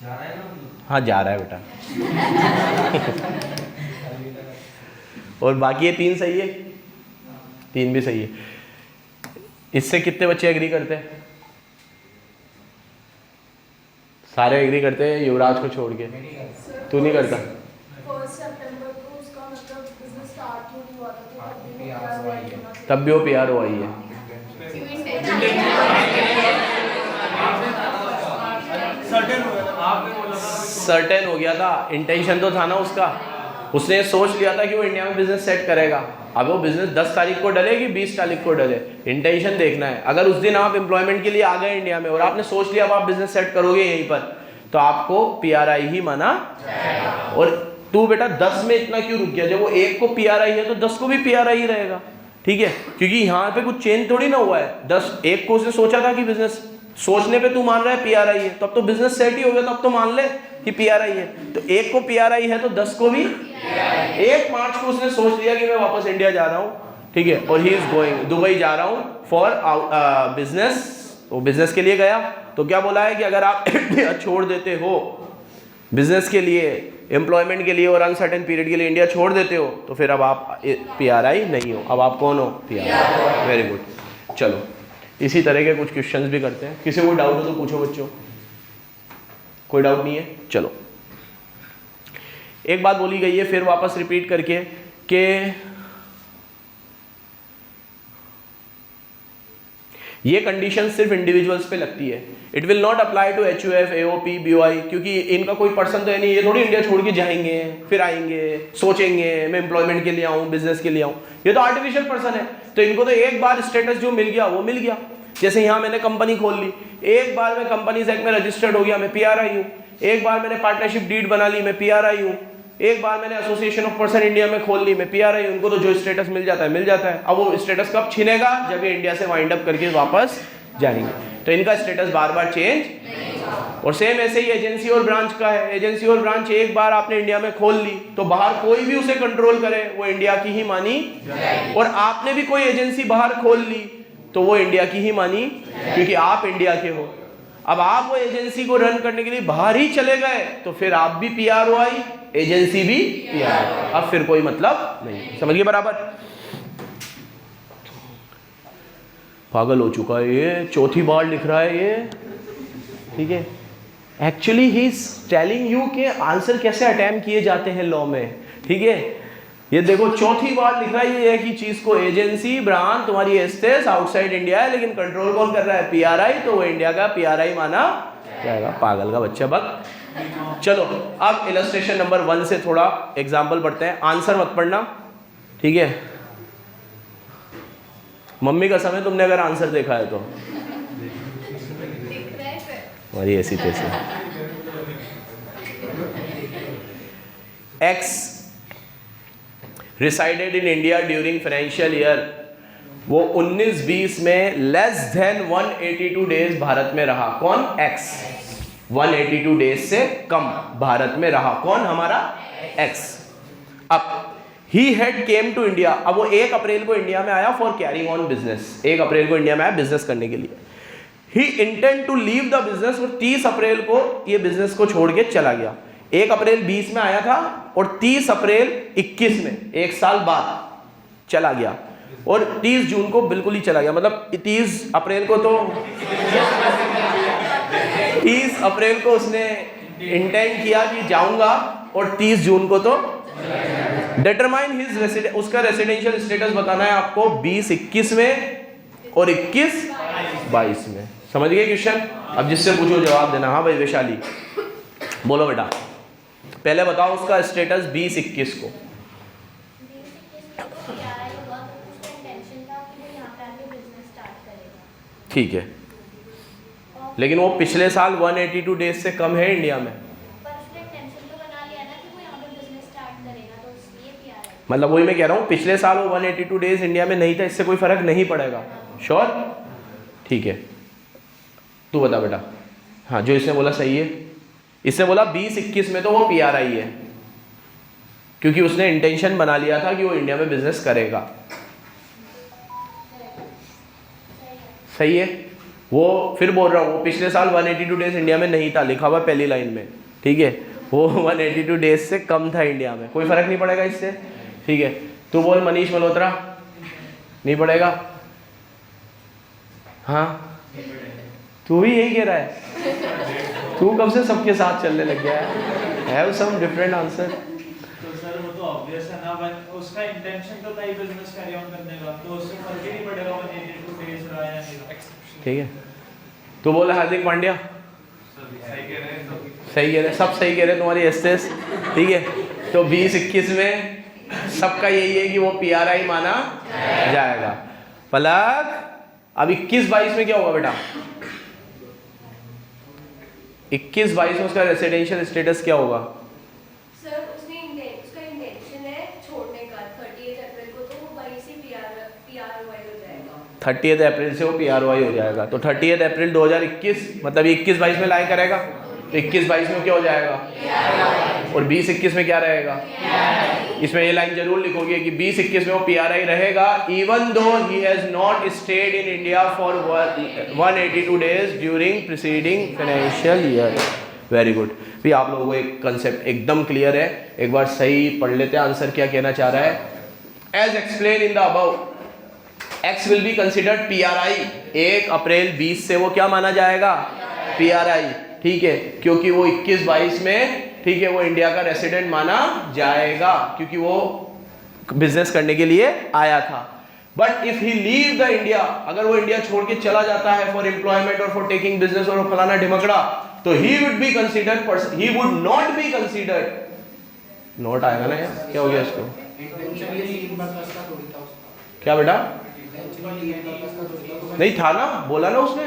जा रहा है ना? हाँ जा रहा है बेटा। और बाकी ये 3 सही है, 3 भी सही है। इससे कितने बच्चे एग्री करते हैं? सारे एग्री करते हैं युवराज को छोड़ के। तू नहीं करता? 1 सितंबर को उसका मतलब बिजनेस स्टार्ट क्यों नहीं हुआ था, तो तब भी वो PROI PROI है। होना तब भी वो PROI है। सर्टेन हो गया था, इंटेंशन तो था ना उसका, उसने सोच लिया था कि वो इंडिया में बिजनेस सेट करेगा। अब वो बिजनेस 10 तारीख को डले कि 20 तारीख को डले, इंटेंशन देखना है। अगर उस दिन आप एम्प्लॉयमेंट के लिए आ गए इंडिया में और आपने सोच लिया अब आप बिजनेस सेट करोगे यहीं पर, तो आपको PRI ही माना। और तू बेटा 10 में इतना क्यों रुक गया? जब वो 1 को PRI है तो 10 को भी PRI ही रहेगा, ठीक है? क्योंकि यहाँ पे कुछ चेंज थोड़ी ना हुआ है। 1 को उसने सोचा था कि बिजनेस, सोचने पे तू मान रहा है PRI है, तो अब तो बिजनेस सेट ही हो गया, तो अब तो मान ले कि PRI है। तो 1 को PRI है तो 10 को भी। 1 मार्च को उसने सोच लिया कि मैं वापस इंडिया जा रहा हूँ, ठीक है, और ही इज गोइंग, दुबई जा रहा हूँ फॉर बिजनेस। वो बिजनेस के लिए गया, तो क्या बोला है कि अगर आप इंडिया छोड़ देते हो बिजनेस के लिए, एम्प्लॉयमेंट के लिए और अनसर्टेन पीरियड के लिए इंडिया छोड़ देते हो, तो फिर अब आप PRI नहीं हो, अब आप कौन हो? PRI। Very good. चलो इसी तरह के कुछ क्वेश्चंस भी करते हैं। किसी को डाउट हो तो पूछो बच्चों। कोई डाउट नहीं है? चलो एक बात बोली गई है फिर वापस रिपीट करके कि ये कंडीशन सिर्फ इंडिविजुअल्स पे लगती है। It will not apply to HUF, AOP, BOI, क्योंकि इनका कोई पर्सन तो है नहीं, ये थोड़ी इंडिया छोड़ के जाएंगे फिर आएंगे सोचेंगे मैं एम्प्लॉयमेंट के लिए आऊँ, बिजनेस के लिए आऊँ। ये तो आर्टिफिशियल पर्सन है, तो इनको तो एक बार स्टेटस जो मिल गया वो मिल गया। जैसे यहाँ मैंने कंपनी खोल ली, एक बार मैं कंपनीज एक्ट में रजिस्टर्ड हो गया, मैं PRI हूँ। एक बार मैंने पार्टनरशिप डीड बना ली, मैं PRI हूँ। एक बार मैंने एसोसिएशन ऑफ पर्सन इंडिया में खोल ली, मैं PRI। उनको तो जो स्टेटस मिल जाता है मिल जाता है। अब वो स्टेटस कब छिनेगा? जब ये इंडिया से वाइंड अप करके वापस जाएंगे, तो इनका स्टेटस बार बार चेंज। और सेम ऐसे ही एजेंसी और ब्रांच का है। एजेंसी और ब्रांच एक बार आपने इंडिया में खोल ली तो बाहर कोई भी उसे कंट्रोल करे वो इंडिया की ही मानी, और आपने भी कोई एजेंसी बाहर खोल ली तो वो इंडिया की ही मानी, क्योंकि आप इंडिया के हो। अब आप वो एजेंसी को रन करने के लिए बाहर ही चले गए तो फिर आप भी PROI, एजेंसी भी PROI, अब फिर कोई मतलब नहीं। समझिए बराबर? पागल हो चुका है ये, चौथी बार लिख रहा है ये, ठीक है। Actually he is telling you के आंसर कैसे अटेम्प्ट किए जाते हैं लॉ में, ठीक है। ये देखो चौथी बार लिख रहा है ये एक ही चीज को, एजेंसी ब्रांच तुम्हारी एस्टेस आउटसाइड इंडिया है, लेकिन कंट्रोल कौन कर रहा है? PRI, तो वो इंडिया का PRI माना जाएगा। पागल का बच्चा बक। चलो अब इलस्ट्रेशन नंबर 1 से थोड़ा एग्जाम्पल पढ़ते हैं, आंसर मत पढ़ना, ठीक है। मम्मी का समय तुमने अगर आंसर देखा है तो हमारी ऐसी तैसी। X resided in India during financial year, वो 19-20 में लेस देन 182 डेज भारत में रहा। कौन? X 182 डेज से कम भारत में रहा। कौन? हमारा X। अब he had came to India, अब वो 1 अप्रैल को इंडिया में आया फॉर कैरिंग ऑन बिजनेस। 1 अप्रैल को इंडिया में आया बिजनेस करने के लिए। He intend to leave the business, और 30 अप्रैल को ये बिजनेस को छोड़ के चला गया। 1 अप्रैल 20 में आया था और 30 अप्रैल 21 में 1 साल बाद चला गया, और 30 जून को बिल्कुल ही चला गया। मतलब 30 अप्रैल को तो 30 अप्रैल को उसने इंटेंड किया कि जाऊंगा, और 30 जून को तो डिटरमाइन हिज रेसिडेंस, उसका रेसिडेंशियल स्टेटस बताना है आपको 20-21 में और 21-22 में। समझ गए क्वेश्चन? अब जिससे पूछो जवाब देना। हाँ भाई वैशाली बोलो बेटा, पहले बताओ उसका स्टेटस 20-21 को। ठीक है, लेकिन वो पिछले साल 182 डेज से कम है इंडिया में, मतलब वही मैं कह रहा हूँ, पिछले साल वो 182 डेज इंडिया में नहीं था, इससे कोई फर्क नहीं पड़ेगा। श्योर? ठीक है, तू बता बेटा। हाँ जो इसने बोला सही है, इसने बोला 20-21 में तो वो PRI है, क्योंकि उसने इंटेंशन बना लिया था कि वो इंडिया में बिजनेस करेगा। सही है। वो फिर बोल रहा हूँ, वो पिछले साल 182 डेज इंडिया में नहीं था, लिखा हुआ पहली लाइन में, ठीक है। वो 182 डेज से कम था इंडिया में, कोई फर्क नहीं पड़ेगा इससे, ठीक है। तू बोल मनीष मल्होत्रा, नहीं पड़ेगा? हाँ, तू भी यही कह रहा है? तू कब से सबके साथ चलने लग गया है? Have some different answer. तो सर वो तो ऑब्वियस है ना, बट उसका इंटेंशन तो था ही बिजनेस कैरी ऑन करने का, तो उससे फर्क ही नहीं पड़ेगा 182 डेज रहा या नहीं, ठीक है। तो बोला हार्दिक पांड्या, सही कह रहे हैं सब। सही कह रहे हैं, सब सही कह रहे हैं तुम्हारी एसएस, ठीक है। तो 20-21 में सबका यही है कि वो पीआरआई माना जाएगा। पलक, अब 21-22 में क्या होगा बेटा? 21-22 में उसका रेसिडेंशियल स्टेटस क्या होगा? सर उसका इंटेंशन है छोड़ने का 30 अप्रैल को, तो वो वहीं से PROI हो जाएगा। 30 अप्रैल से वो PROI हो जाएगा। तो 30 अप्रैल 2021 मतलब 21-22 में लाई करेगा, तो 21-22 में क्या हो जाएगा? और 20-21 में क्या रहेगा? इसमें ये लाइन जरूर लिखोगे कि 20-21 में वो PRI रहेगा, even though he has not stayed in India for 182 days during preceding financial year. Very good. भी आप लोगों को एक कंसेप्ट एकदम क्लियर है, एक बार सही पढ़ लेते हैं आंसर क्या कहना चाह रहा है। As explained in the above, X will be considered PRI। 1 April 20 से वो क्या माना जाएगा? PRI, ठीक है, क्योंकि वो 21-22 में, ठीक है, वो इंडिया का रेसिडेंट माना जाएगा क्योंकि वो बिजनेस करने के लिए आया था। But if he leave the India, अगर वो इंडिया छोड़ के चला जाता है फॉर एम्प्लॉयमेंट और फॉर टेकिंग बिजनेस और फलाना ढिमकड़ा, तो he would be considered, he would not be considered, not आएगा ना यार, क्या हो गया इसको? क्या बेटा? नहीं था ना, बोला ना उसने,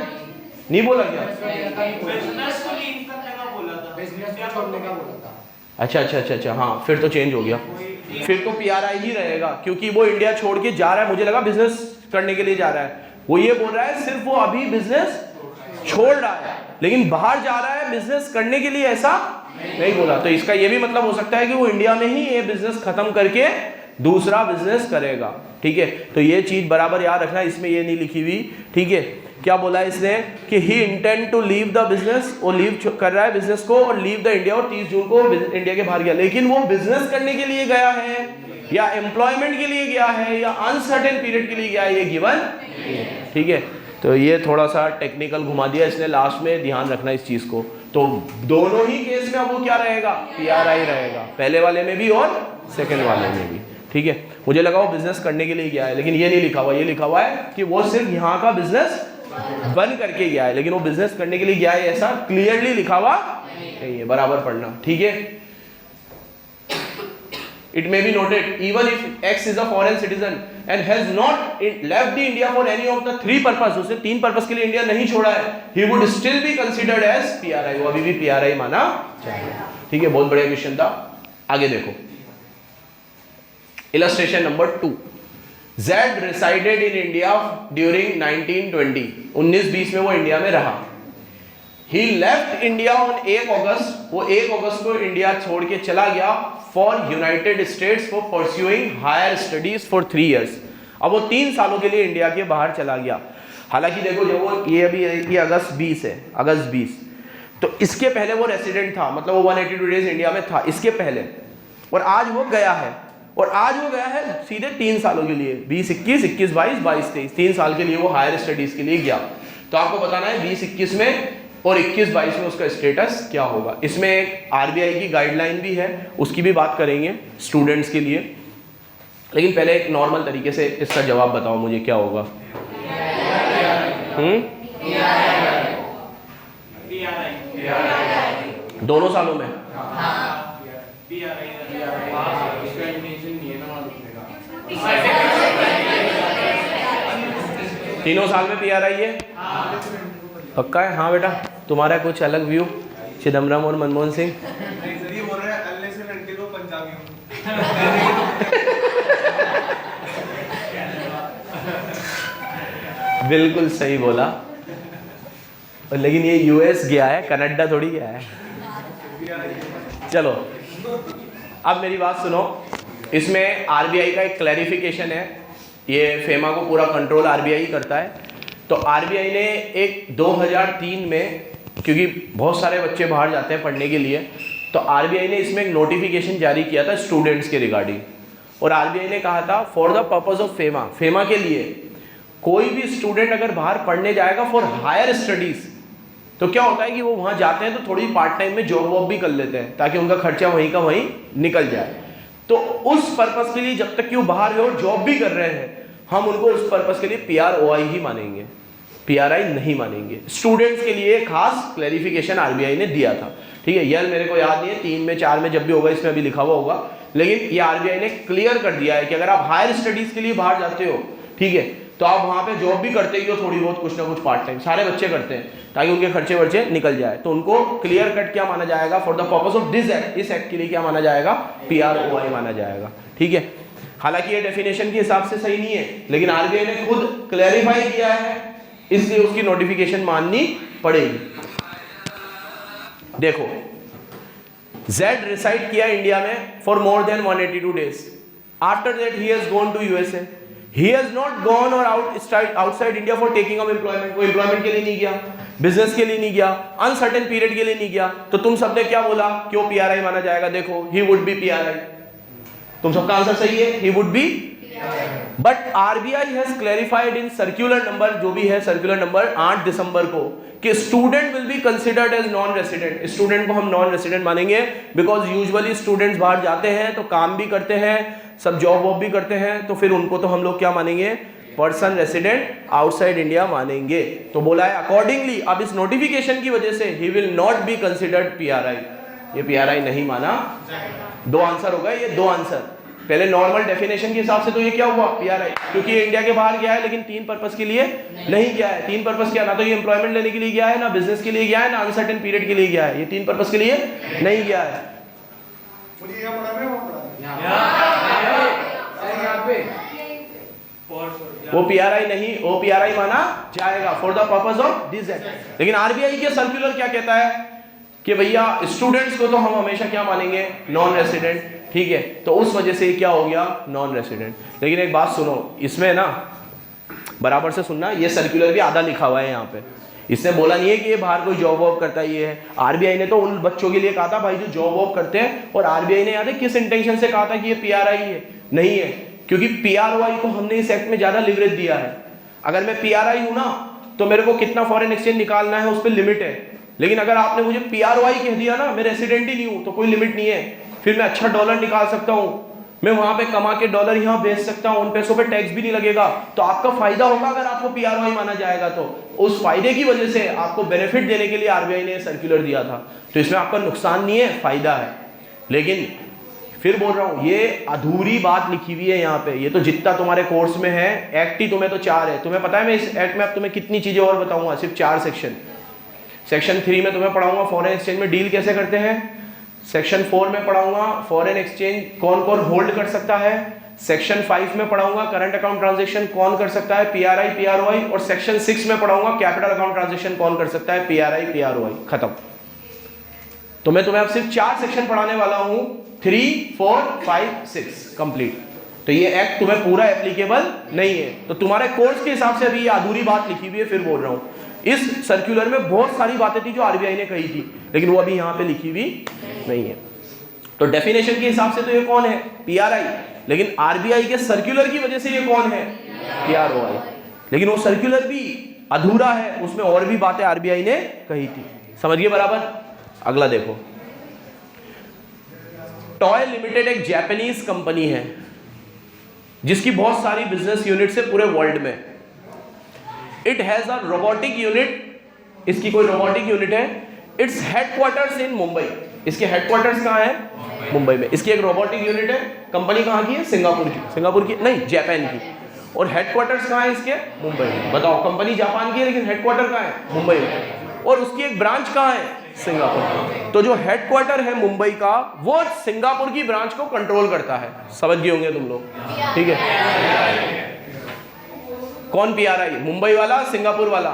नहीं बोला क्या? बिजनेस को लीव करने का बोला था, बिजनेस को छोड़ने का बोला था। अच्छा, हाँ फिर तो चेंज हो गया, फिर तो PRI ही रहेगा क्योंकि वो इंडिया छोड़ के जा रहा है, मुझे लगा बिजनेस करने के लिए जा रहा है। वो ये बोल रहा है सिर्फ वो अभी बिजनेस छोड़ रहा है, लेकिन बाहर जा रहा है बिजनेस करने के लिए, ऐसा नहीं बोला। तो इसका ये भी मतलब हो सकता है कि वो इंडिया में ही ये बिजनेस खत्म करके दूसरा बिजनेस करेगा, ठीक है। तो ये चीज बराबर याद रखना, इसमें ये नहीं लिखी हुई, ठीक है। क्या बोला इसने कि he intend to leave the business, वो लीव कर रहा है बिजनेस को और लीव द इंडिया, और 30 जून को इंडिया के बाहर गया, लेकिन वो बिजनेस करने के लिए गया है या एम्प्लॉयमेंट के लिए गया है या अनसर्टेन पीरियड के लिए गया है, ये गिवन, ठीक है। तो ये थोड़ा सा टेक्निकल घुमा दिया इसने लास्ट में, ध्यान रखना इस चीज को। तो दोनों ही केस में अब वो क्या रहेगा? PRI रहेगा, पहले वाले में भी और सेकेंड वाले में भी, ठीक है। मुझे लगा वो बिजनेस करने के लिए गया है, लेकिन ये नहीं लिखा हुआ, ये लिखा हुआ है कि वो सिर्फ यहाँ का बिजनेस बंद करके गया है, लेकिन वो बिजनेस करने के लिए गया है, ऐसा क्लियरली लिखा हुआ नहीं है, बराबर पढ़ना, ठीक है। It may be noted, even if X is a foreign citizen and has not left the India for any of the 3 purposes, उसने 3 पर्पस के लिए इंडिया नहीं छोड़ा है, he would still be considered as PRI, वो अभी भी PRI माना जाएगा, ठीक है। बहुत बढ़िया क्वेश्चन था। आगे देखो, illustration number 2, Z resided in India during 1920, 1920 में वो इंडिया में रहा। He left India on 1 अगस्त, वो 1 अगस्त को इंडिया छोड़ के चला गया for United States for pursuing higher studies for 3 years। अब वो 3 सालों के लिए इंडिया के बाहर चला गया। हालांकि देखो जब वो ये अभी ये अगस्त 20 है, अगस्त 20, तो इसके पहले वो रेसिडेंट था, मतलब वो 182 डेज इंडिया में था इसके पहले, और आज वो गया है, और आज वो गया है सीधे 3 सालों के लिए, 20-21, 21-22, 22-23, 3 साल के लिए वो हायर स्टडीज के लिए गया। तो आपको बताना है 20-21 में और 21-22 में उसका स्टेटस क्या होगा। इसमें एक RBI की गाइडलाइन भी है, उसकी भी बात करेंगे स्टूडेंट्स के लिए, लेकिन पहले एक नॉर्मल तरीके से इसका जवाब बताओ मुझे, क्या होगा? दोनों सालों में तीनों साल में PRI है, पक्का है? हाँ बेटा, तुम्हारा कुछ अलग व्यू? चिदम्बरम और मनमोहन सिंह बोल रहे हैं अल्ले से लड़के को पंजाबी बिल्कुल सही बोला, लेकिन ये US गया है, कनाडा थोड़ी गया है। चलो अब मेरी बात सुनो, इसमें RBI का एक क्लैरिफिकेशन है, ये फेमा को पूरा कंट्रोल RBI ही करता है। तो आरबीआई ने एक 2003 में, क्योंकि बहुत सारे बच्चे बाहर जाते हैं पढ़ने के लिए, तो आरबीआई ने इसमें एक नोटिफिकेशन जारी किया था स्टूडेंट्स के रिगार्डिंग। और आरबीआई ने कहा था for the purpose of FEMA के लिए कोई भी स्टूडेंट अगर बाहर पढ़ने जाएगा फॉर हायर स्टडीज, तो क्या होता है कि वो वहाँ जाते हैं तो थोड़ी पार्ट टाइम में जॉब वॉब भी कर लेते हैं ताकि उनका खर्चा वहीं का वहीं निकल जाए। तो उस पर्पस के लिए जब तक कि वो बाहर गए और जॉब भी कर रहे हैं, हम उनको उस पर्पस के लिए PROI ही मानेंगे, PRI नहीं मानेंगे। स्टूडेंट्स के लिए खास क्लैरिफिकेशन आरबीआई ने दिया था, ठीक है। यार मेरे को याद नहीं है 3 में 4 में जब भी होगा इसमें अभी लिखा हुआ होगा, लेकिन ये आरबीआई ने क्लियर कर दिया है कि अगर आप हायर स्टडीज के लिए बाहर जाते हो, ठीक है, तो आप वहाँ पे जॉब भी करते ही हो थोड़ी बहुत, कुछ ना कुछ पार्ट टाइम, सारे बच्चे करते हैं ताकि उनके खर्चे वर्चे निकल जाए। तो उनको क्लियर कट क्या माना जाएगा, for the purpose of this act, इस एक्ट के लिए क्या माना जाएगा, PROI माना जाएगा, ठीक है। हालांकि ये डेफिनेशन के हिसाब से सही नहीं है, लेकिन आरबीआई ने खुद क्लैरिफाई किया है, इसलिए उसकी नोटिफिकेशन माननी पड़ेगी। देखो, Z रिसाइड किया इंडिया में for more than 182 days. After that he has gone to USA. He has not gone or outside India for taking up employment. कोई employment के लिए नहीं गया, बिजनेस के लिए नहीं गया, अनसर्टेन पीरियड के लिए नहीं गया। तो तुम सबने क्या बोला, क्यों PRI माना जाएगा? देखो, he would be PRI. तुम सबका आंसर सही है, he would be। But RBI has clarified in circular number, जो भी है सर्कुलर नंबर 8 दिसंबर को, कि student will be considered as non resident. Student को हम नॉन रेसिडेंट मानेंगे बिकॉज यूजुअली स्टूडेंट्स बाहर जाते हैं तो काम भी करते हैं, सब जॉब वॉब भी करते हैं, तो फिर उनको तो हम लोग क्या मानेंगे, पर्सन रेसिडेंट आउटसाइड इंडिया मानेंगे। तो बोला है अकॉर्डिंगली अब इस नोटिफिकेशन की वजह से he will not be considered PRI, ये PRI नहीं माना। 2 आंसर हो गए, ये 2 आंसर। पहले नॉर्मल डेफिनेशन के हिसाब से तो ये क्या हुआ, PRI, क्योंकि ये इंडिया के बाहर गया है, लेकिन 3 पर्पस के लिए नहीं गया है। 3 पर्पस क्या, ना तो ये एम्प्लॉयमेंट लेने के लिए गया है, ना बिजनेस के लिए गया है, ना अनसर्टेन पीरियड के लिए गया है। ये 3 पर्पस के लिए नहीं गया है। वो PRI नहीं, वो PRI माना जाएगा for the purpose of this act. लेकिन आरबीआई के सर्कुलर क्या कहता है कि भैया स्टूडेंट्स को तो हम हमेशा क्या मानेंगे, नॉन रेसिडेंट, ठीक है। तो उस वजह से क्या हो गया, नॉन रेसिडेंट। लेकिन एक बात सुनो, इसमें ना बराबर से सुनना, ये सर्कुलर भी आधा लिखा हुआ है यहाँ पे। इसने बोला नहीं है कि ये बाहर कोई जॉब वॉब करता है, ये है। आरबीआई ने तो उन बच्चों के लिए कहा था भाई जो जॉब वॉब करते हैं, और आरबीआई ने याद है किस इंटेंशन से कहा था कि ये PRI है, नहीं है, क्योंकि PROI को हमने इस एक्ट में ज्यादा लिवरेज दिया है। अगर मैं PRI हूं ना तो मेरे को कितना फॉरेन एक्सचेंज निकालना है उस पर लिमिट है, लेकिन अगर आपने मुझे PROI कह दिया ना, मैं रेसिडेंट ही नहीं हूं, तो कोई लिमिट नहीं है। फिर मैं अच्छा डॉलर निकाल सकता हूं, मैं वहां पे कमा के डॉलर यहाँ भेज सकता हूं, उन पैसों पे टैक्स भी नहीं लगेगा। तो आपका फायदा होगा अगर आपको PROI माना जाएगा। तो उस फायदे की वजह से आपको बेनिफिट देने के लिए आरबीआई ने सर्कुलर दिया था। तो इसमें आपका नुकसान नहीं है, फायदा है। लेकिन फिर बोल रहा हूं, ये अधूरी बात लिखी हुई है यहाँ पे। ये तो जितना तुम्हारे कोर्स में है, एक्ट ही तुम्हें तो 4 है। तुम्हें पता है मैं इस एक्ट में अब तुम्हें कितनी चीजें और बताऊंगा, सिर्फ 4 सेक्शन। सेक्शन 3 में तुम्हें पढ़ाऊंगा फॉरेन एक्सचेंज में डील कैसे करते हैं। सेक्शन 4 में पढ़ाऊंगा फॉरेन एक्सचेंज कौन कौन होल्ड कर सकता है। सेक्शन 5 में पढ़ाऊंगा करंट अकाउंट ट्रांजैक्शन कौन कर सकता है, PRI PROI। और सेक्शन 6 में पढ़ाऊंगा कैपिटल अकाउंट ट्रांजैक्शन कौन कर सकता है, PRI PROI। खत्म। तो मैं तुम्हें अब सिर्फ 4 सेक्शन पढ़ाने वाला हूं, 3, 4, 5, 6 कंप्लीट। तो ये एक्ट तुम्हें पूरा एप्लीकेबल नहीं है। तो तुम्हारे कोर्स के हिसाब से अभी ये अधूरी बात लिखी हुई है। फिर बोल रहा हूं, इस सर्कुलर में बहुत सारी बातें थी जो आरबीआई ने कही थी, लेकिन वो अभी यहाँ पे लिखी हुई नहीं है। तो डेफिनेशन के हिसाब से तो ये कौन है, PRI। लेकिन आरबीआई के सर्कुलर की वजह से ये कौन है, PROI। लेकिन वो सर्कुलर भी अधूरा है, उसमें और भी बातें आरबीआई ने कही थी। समझिए बराबर। अगला देखो, टॉय लिमिटेड एक जापानीज कंपनी है जिसकी बहुत सारी बिजनेस यूनिट है पूरे वर्ल्ड में। It has a robotic unit, इसकी कोई रोबोटिक यूनिट है। इट्स हेडक्वार्टर्स इन मुंबई, इसके हेडक्वार्टर्स कहाँ है, मुंबई में। इसकी एक रोबोटिक यूनिट है। कंपनी कहाँ की है, सिंगापुर की नहीं, जापान की। और हेडक्वार्टर्स कहाँ है इसके, मुंबई में। बताओ, कंपनी जापान की है लेकिन हेडक्वार्टर कहाँ है, मुंबई में। और उसकी एक ब्रांच कहाँ है, सिंगापुर। तो जो हेडक्वार्टर है मुंबई का, वो सिंगापुर की ब्रांच को कंट्रोल करता है। समझ गए होंगे तुम लोग, ठीक है। कौन PRI, मुंबई वाला, सिंगापुर वाला।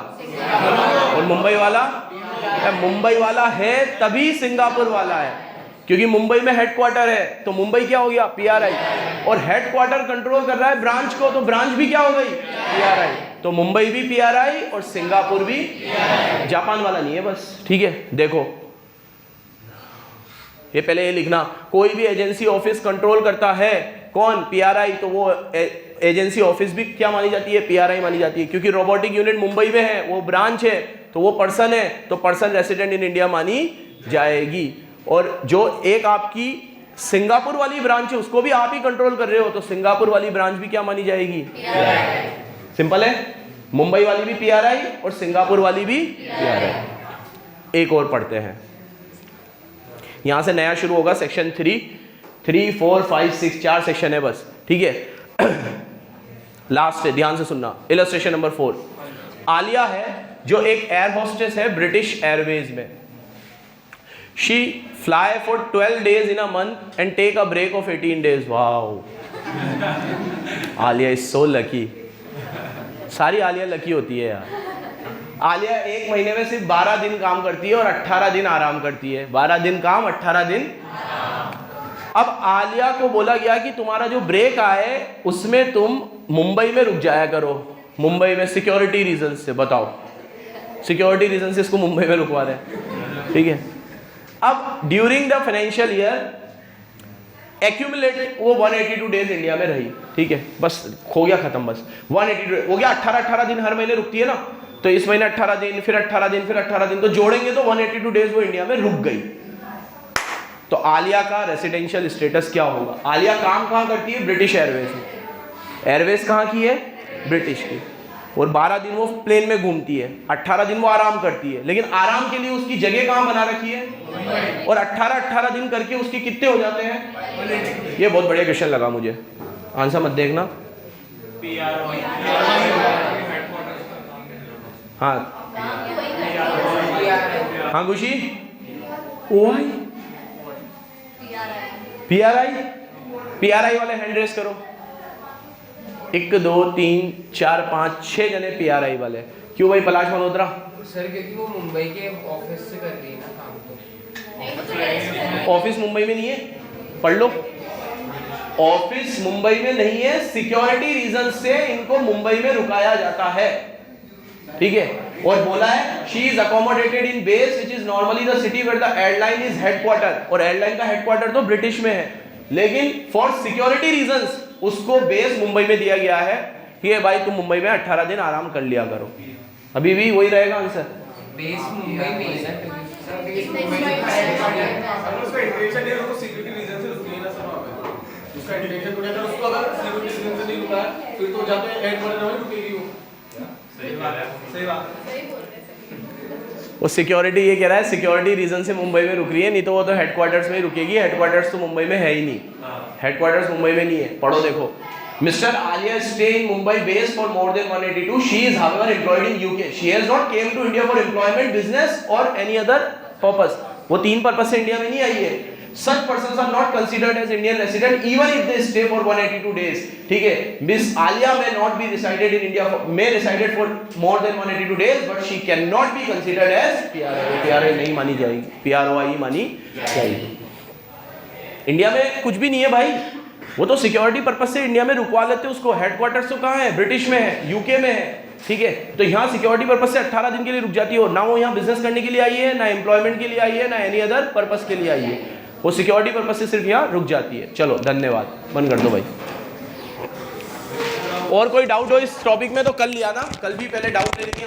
और मुंबई वाला है तभी सिंगापुर वाला है, क्योंकि मुंबई में हेडक्वार्टर है। तो मुंबई क्या हो गया, PRI। और हेडक्वार्टर कंट्रोल कर रहा है ब्रांच को, तो ब्रांच भी क्या हो गई, PRI। तो मुंबई भी पीआरआई और सिंगापुर भी, जापान वाला नहीं है बस, ठीक है। देखो ये पहले ये लिखना, कोई भी एजेंसी ऑफिस कंट्रोल करता है कौन, पीआरआई, तो वो एजेंसी ऑफिस भी क्या मानी जाती है, पीआरआई मानी जाती है। क्योंकि रोबोटिक यूनिट मुंबई में है, वो ब्रांच है, तो वो पर्सन है, तो पर्सन रेसिडेंट इन इंडिया मानी जाएगी। और जो एक आपकी सिंगापुर वाली ब्रांच है उसको भी आप ही कंट्रोल कर रहे हो, तो सिंगापुर वाली ब्रांच भी क्या मानी जाएगी, सिंपल है। मुंबई वाली भी पीआरआई और सिंगापुर वाली भी पीआरआई। एक और पढ़ते हैं, यहां से नया शुरू होगा सेक्शन 3, 4, 5, 6, 4 सेक्शन है बस, ठीक है। लास्ट है, ध्यान से सुनना। इलस्ट्रेशन नंबर 4, आलिया है जो एक एयर होस्टेस है ब्रिटिश एयरवेज में। She fly for 12 days in a month and take a break of 18 days. Wow, Alia is so lucky. सारी आलिया लकी होती है यार। आलिया एक महीने में सिर्फ 12 दिन काम करती है और 18 दिन आराम करती है। 12 दिन काम, 18 दिन। अब आलिया को बोला गया कि तुम्हारा जो ब्रेक आए उसमें तुम मुंबई में रुक जाया करो। मुंबई में सिक्योरिटी रीजन से, बताओ सिक्योरिटी रीजन से इसको मुंबई में रुकवा रहे हैं, ठीक है। अब during the financial year accumulate वो 182 डेज इंडिया में रही, ठीक है, बस हो गया खत्म, बस 182 हो गया। 18 दिन हर महीने रुकती है ना, तो इस महीने 18 दिन, फिर 18 दिन, फिर 18 दिन, तो जोड़ेंगे तो 182 डेज वो इंडिया में रुक गई। तो आलिया का रेसिडेंशियल स्टेटस क्या होगा? आलिया काम कहाँ करती है? ब्रिटिश एयरवेज में। एयरवेज कहाँ की है? ब्रिटिश की। और 12 दिन वो प्लेन में घूमती है, 18 दिन वो आराम करती है। लेकिन आराम के लिए उसकी जगह कहाँ बना रखी है? और 18 दिन करके उसके कितने हो जाते हैं? ये बहुत बढ़िया क्वेश्चन लगा मुझे, आंसर मत देखना। हाँ हाँ खुशी, ओआई पीआरआई वाले हैंड रेस करो। 1 2 3 4 5 6 जने पीआरआई वाले। क्यों भाई पलाश मल्होत्रा? सर क्योंकि वो मुंबई के ऑफिस से कर रही है ना काम, तो ऑफिस मुंबई में नहीं है, पढ़ लो। ऑफिस मुंबई में नहीं है, सिक्योरिटी रीजन से इनको मुंबई में रुकाया जाता है, ठीक है। और बोला है she is accommodated in base which is normally the city where the airline is headquarter, और एयरलाइन का हेडक्वार्टर तो ब्रिटिश में है, लेकिन फॉर सिक्योरिटी रीजंस उसको बेस मुंबई में दिया गया है। ये भाई तुम मुंबई में 18 दिन आराम कर लिया करो। अभी भी वही रहेगा आंसर, बेस मुंबई में ही है ना, उसका इंटेंशन है उसको सिक्योरिटी रीजन से रुकनी है ना सब वहाँ पे। उसका इंटेंशन तो अगर उसको अगर सिक्योरिटी रीजन से नहीं रुका है फिर तो जाके हेडक्वार्टर में रुकेगी वो। सही बात है, सही बात है। वो सिक्योरिटी ये कह रहा है सिक्योरिटी रीजन से मुंबई में रुक रही है, नहीं तो वो तो हेडक्वार्टर्स में ही रुकेगी। हेडक्वार्टर्स तो मुंबई में है ही नहीं, हेडक्वार्टर्स मुंबई में नहीं है। पढ़ो देखो, mister Alia stay in Mumbai base for more than 182। She is however employed in UK. She has not come to India for employment, business और एनी अदर पर्पस। वो 3 पर्पस से इंडिया में नहीं आई है। Such persons are not considered as Indian resident even if they stay for 182 days. ठीक है, Miss Alia may not be resided in India, may resided for more than 182 days, but she cannot be considered as PRI. PRI नहीं मानी जाएगी, PROI मानी जाएगी। India में कुछ भी नहीं है भाई, वो तो सिक्योरिटी पर्पज से इंडिया में रुकवा लेते हैं उसको। हेडक्वार्टर्स तो कहाँ है? ब्रिटिश में है, यूके में है, ठीक है। तो यहाँ सिक्योरिटी पर्पज से 18 दिन के लिए रुक जाती है। ना वो यहाँ बिजनेस करने के लिए आई है, ना एम्प्लॉयमेंट के लिए आई है, ना एनी अदर पर्पज के लिए आई है। वो सिक्योरिटी पर्पज से सिर्फ यहाँ रुक जाती है। चलो धन्यवाद, बंद कर दो भाई। और कोई डाउट हो इस टॉपिक में तो कल लिया ना, कल भी पहले डाउट ले लेंगे।